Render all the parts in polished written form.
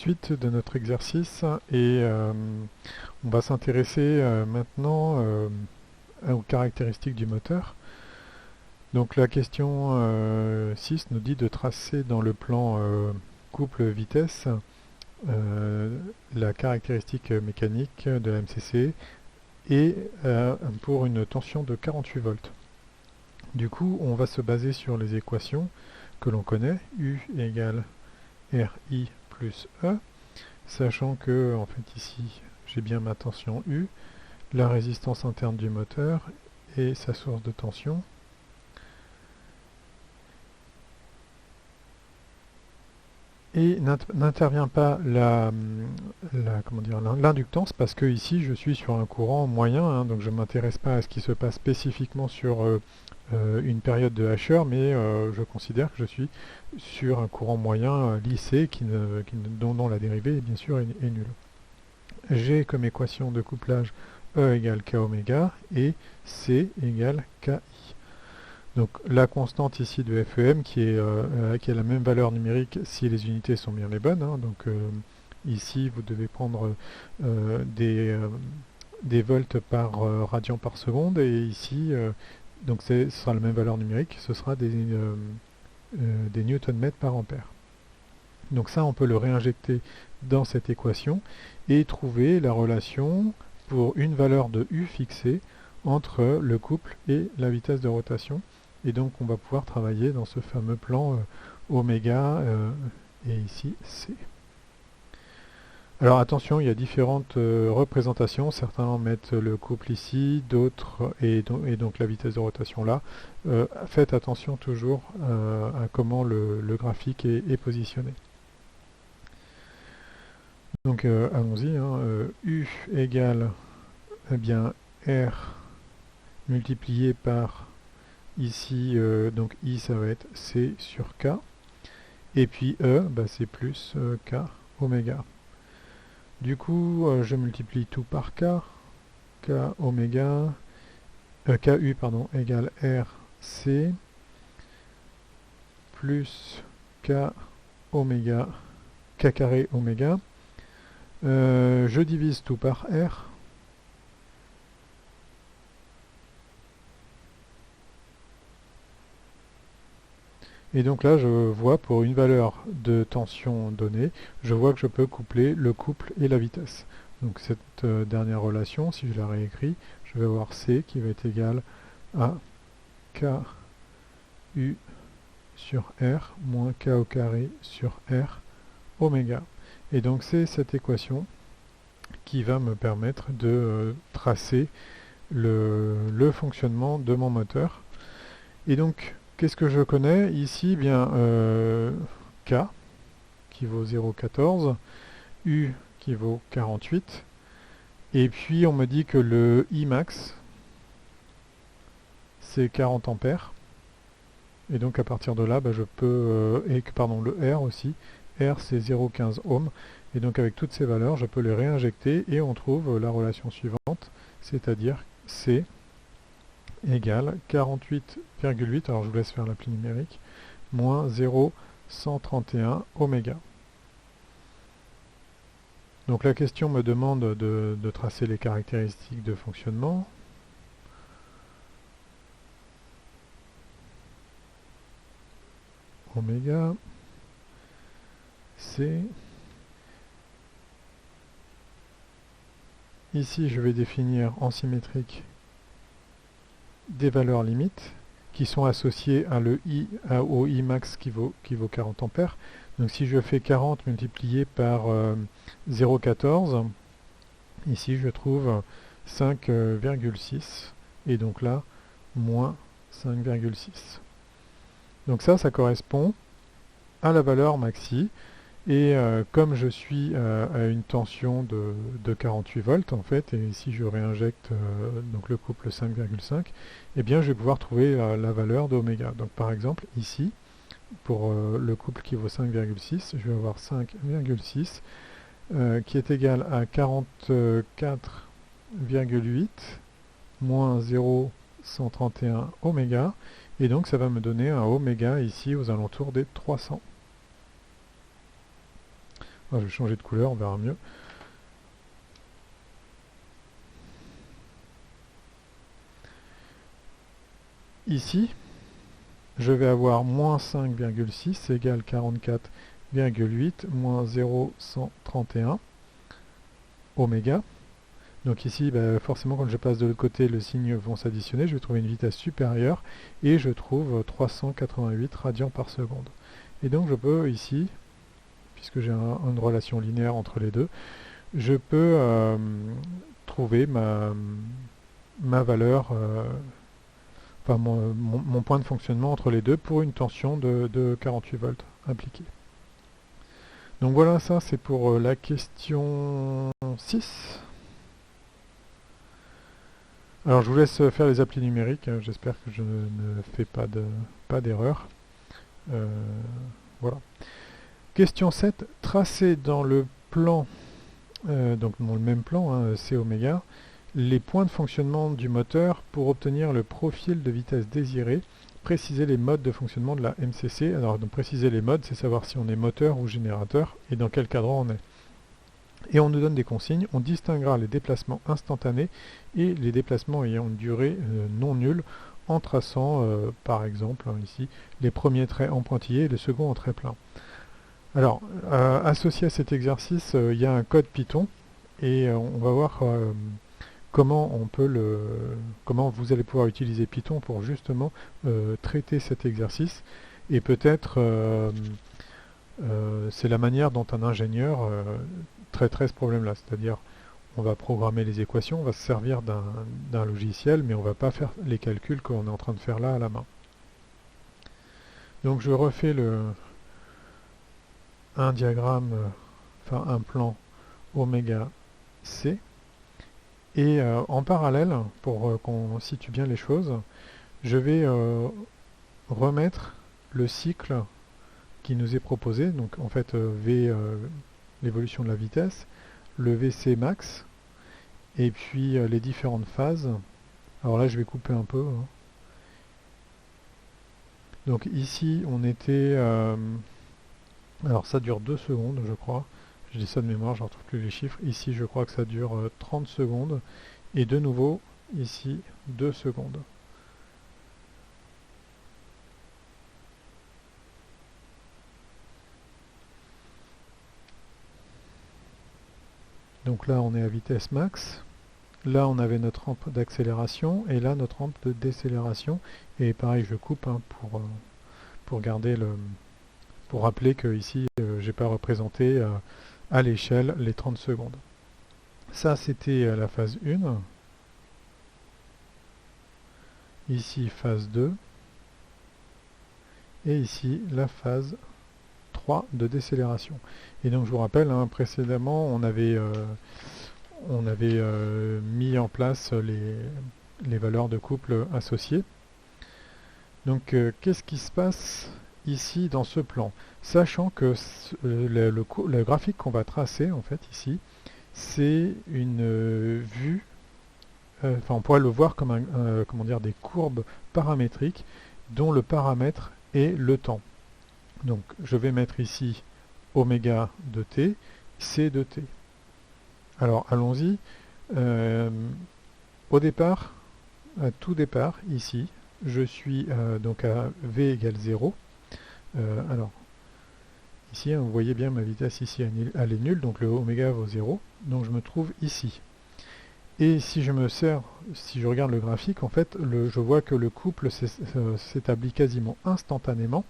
suite de notre exercice et on va s'intéresser maintenant aux caractéristiques du moteur. Donc la question 6 nous dit de tracer dans le plan couple vitesse la caractéristique mécanique de la MCC et pour une tension de 48 volts. Du coup, on va se baser sur les équations que l'on connaît, U égale RI plus E, sachant que en fait ici j'ai bien ma tension U, la résistance interne du moteur et sa source de tension. Et n'intervient pas l'inductance parce que ici je suis sur un courant moyen, hein, donc je ne m'intéresse pas à ce qui se passe spécifiquement sur une période de Hauer, mais je considère que je suis sur un courant moyen lissé dont la dérivée bien sûr est nulle. J'ai comme équation de couplage E égale K oméga et C égale KI. Donc la constante ici de FEM qui a la même valeur numérique si les unités sont bien les bonnes, hein. Donc ici vous devez prendre des volts par radian par seconde et ici donc ce sera la même valeur numérique, ce sera des newton-mètres par ampère. Donc ça on peut le réinjecter dans cette équation et trouver la relation pour une valeur de U fixée entre le couple et la vitesse de rotation. Et donc on va pouvoir travailler dans ce fameux plan oméga et ici C. Alors attention, il y a différentes représentations. Certains mettent le couple ici, d'autres et donc la vitesse de rotation là. Faites attention toujours à comment le graphique est positionné. Donc allons-y, hein, U égale eh bien, R multiplié par ici, donc I ça va être C sur K. Et puis E, bah, c'est plus K oméga. Du coup, je multiplie tout par K. K oméga, KU pardon, égale RC plus K oméga, K carré oméga. Je divise tout par R. Et donc là, je vois pour une valeur de tension donnée, je vois que je peux coupler le couple et la vitesse. Donc cette dernière relation, si je la réécris, je vais avoir C qui va être égal à KU sur R moins K au carré sur R oméga. Et donc c'est cette équation qui va me permettre de tracer le fonctionnement de mon moteur. Et donc, qu'est-ce que je connais ici? Bien, K qui vaut 0,14, U qui vaut 48, et puis on me dit que le I max c'est 40 ampères, et donc à partir de là, bah, je peux, le R aussi, R c'est 0,15 ohms, et donc avec toutes ces valeurs, je peux les réinjecter, et on trouve la relation suivante, c'est-à-dire C égale 48,8, alors je vous laisse faire l'appli numérique, moins 0,131 oméga. Donc la question me demande de tracer les caractéristiques de fonctionnement. Oméga, C. Ici, je vais définir en symétrique des valeurs limites qui sont associées au I max qui vaut 40 ampères. Donc si je fais 40 multiplié par 0,14, ici je trouve 5,6 et donc là, moins 5,6. Donc ça correspond à la valeur maxi. Et comme je suis à une tension de 48 volts en fait, et ici je réinjecte donc le couple 5,5, eh bien je vais pouvoir trouver la valeur d'oméga. Donc par exemple ici, pour le couple qui vaut 5,6, je vais avoir 5,6 qui est égal à 44,8 moins 0,131 oméga, et donc ça va me donner un oméga ici aux alentours des 300. je vais changer de couleur, on verra mieux. Ici, je vais avoir moins 5,6 égale 44,8 moins 0,131 oméga. Donc ici, forcément, quand je passe de l'autre côté, les signes vont s'additionner. Je vais trouver une vitesse supérieure et je trouve 388 radians par seconde. Et donc je peux ici, puisque j'ai une relation linéaire entre les deux, je peux trouver ma valeur, enfin mon point de fonctionnement entre les deux pour une tension de 48 volts appliquée. Donc voilà, ça c'est pour la question 6. Alors je vous laisse faire les applis numériques, j'espère que je ne fais pas d'erreur. Voilà. Question 7, tracez dans le plan, donc dans le même plan, hein, C oméga, les points de fonctionnement du moteur pour obtenir le profil de vitesse désiré. Préciser les modes de fonctionnement de la MCC. Alors donc préciser les modes, c'est savoir si on est moteur ou générateur et dans quel cadran on est. Et on nous donne des consignes, on distinguera les déplacements instantanés et les déplacements ayant une durée non nulle en traçant, par exemple, ici, les premiers traits en pointillé et les seconds en trait plein. Alors, associé à cet exercice, il y a un code Python et on va voir comment vous allez pouvoir utiliser Python pour justement traiter cet exercice. Et peut-être c'est la manière dont un ingénieur traiterait ce problème-là, c'est-à-dire on va programmer les équations, on va se servir d'un logiciel, mais on ne va pas faire les calculs qu'on est en train de faire là à la main. Donc je refais un diagramme, enfin un plan oméga C, et en parallèle, pour qu'on situe bien les choses, je vais remettre le cycle qui nous est proposé, donc en fait V, l'évolution de la vitesse, le VC max, et puis les différentes phases. Alors là je vais couper un peu. Hein. Donc ici on était... alors ça dure 2 secondes je crois. Je dis ça de mémoire, je ne retrouve plus les chiffres. Ici je crois que ça dure 30 secondes. Et de nouveau, ici 2 secondes. Donc là on est à vitesse max. Là on avait notre rampe d'accélération et là notre rampe de décélération. Et pareil je coupe hein, pour garder pour rappeler que ici j'ai pas représenté à l'échelle les 30 secondes. Ça c'était la phase 1. Ici phase 2. Et ici la phase 3 de décélération. Et donc je vous rappelle, hein, précédemment on avait mis en place les valeurs de couple associées. Donc qu'est-ce qui se passe ici dans ce plan? Sachant que le graphique qu'on va tracer en fait ici, c'est une vue, enfin on pourrait le voir comme comment dire, des courbes paramétriques dont le paramètre est le temps. Donc je vais mettre ici oméga de t, c de t. Alors allons-y. Au départ, à tout départ, ici, je suis donc à v égale 0. Alors, ici, hein, vous voyez bien ma vitesse ici, elle est nulle, donc le oméga vaut 0. Donc je me trouve ici. Et si je regarde le graphique, en fait, je vois que le couple s'établit quasiment instantanément.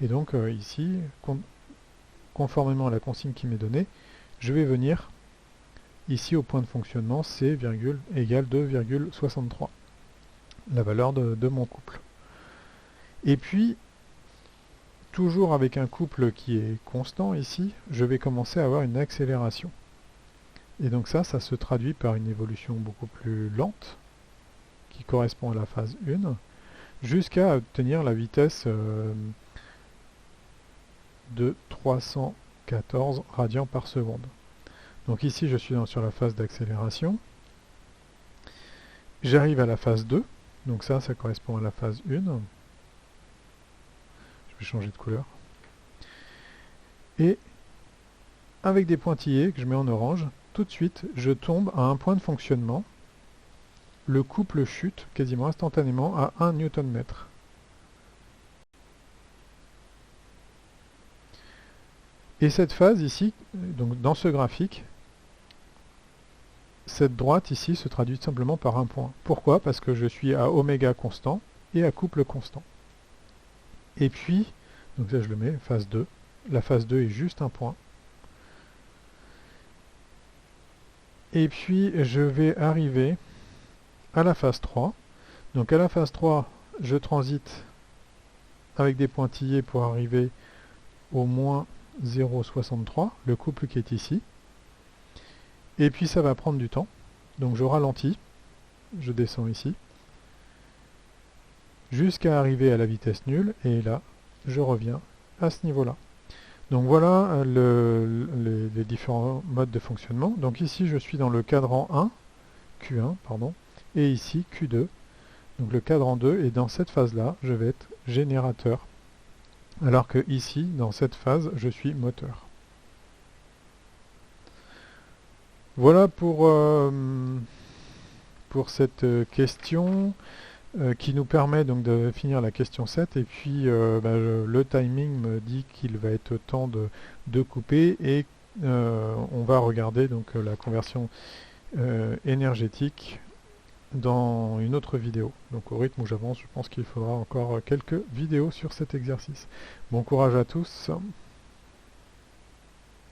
Et donc ici, conformément à la consigne qui m'est donnée, je vais venir ici au point de fonctionnement C, égale 2,63, la valeur de mon couple. Et puis, toujours avec un couple qui est constant ici, je vais commencer à avoir une accélération. Et donc ça se traduit par une évolution beaucoup plus lente, qui correspond à la phase 1, jusqu'à obtenir la vitesse de 314 radians par seconde. Donc ici je suis sur la phase d'accélération. J'arrive à la phase 2, donc ça correspond à la phase 1. Je vais changer de couleur. Et avec des pointillés que je mets en orange, tout de suite, je tombe à un point de fonctionnement. Le couple chute quasiment instantanément à 1 Nm. Et cette phase ici, donc dans ce graphique, cette droite ici se traduit simplement par un point. Pourquoi? Parce que je suis à oméga constant et à couple constant. Et puis, donc là je le mets, phase 2. La phase 2 est juste un point. Et puis je vais arriver à la phase 3. Donc à la phase 3, je transite avec des pointillés pour arriver au moins 0,63, le couple qui est ici. Et puis ça va prendre du temps. Donc je ralentis, je descends ici, jusqu'à arriver à la vitesse nulle, et là, je reviens à ce niveau-là. Donc voilà les différents modes de fonctionnement. Donc ici, je suis dans le cadran 1, Q1, pardon, et ici, Q2. Donc le cadran 2, et dans cette phase-là, je vais être générateur. Alors que ici, dans cette phase, je suis moteur. Voilà pour cette question qui nous permet donc de finir la question 7. Et puis le timing me dit qu'il va être temps de couper, et on va regarder donc la conversion énergétique dans une autre vidéo. Donc au rythme où j'avance, je pense qu'il faudra encore quelques vidéos sur cet exercice. Bon courage à tous.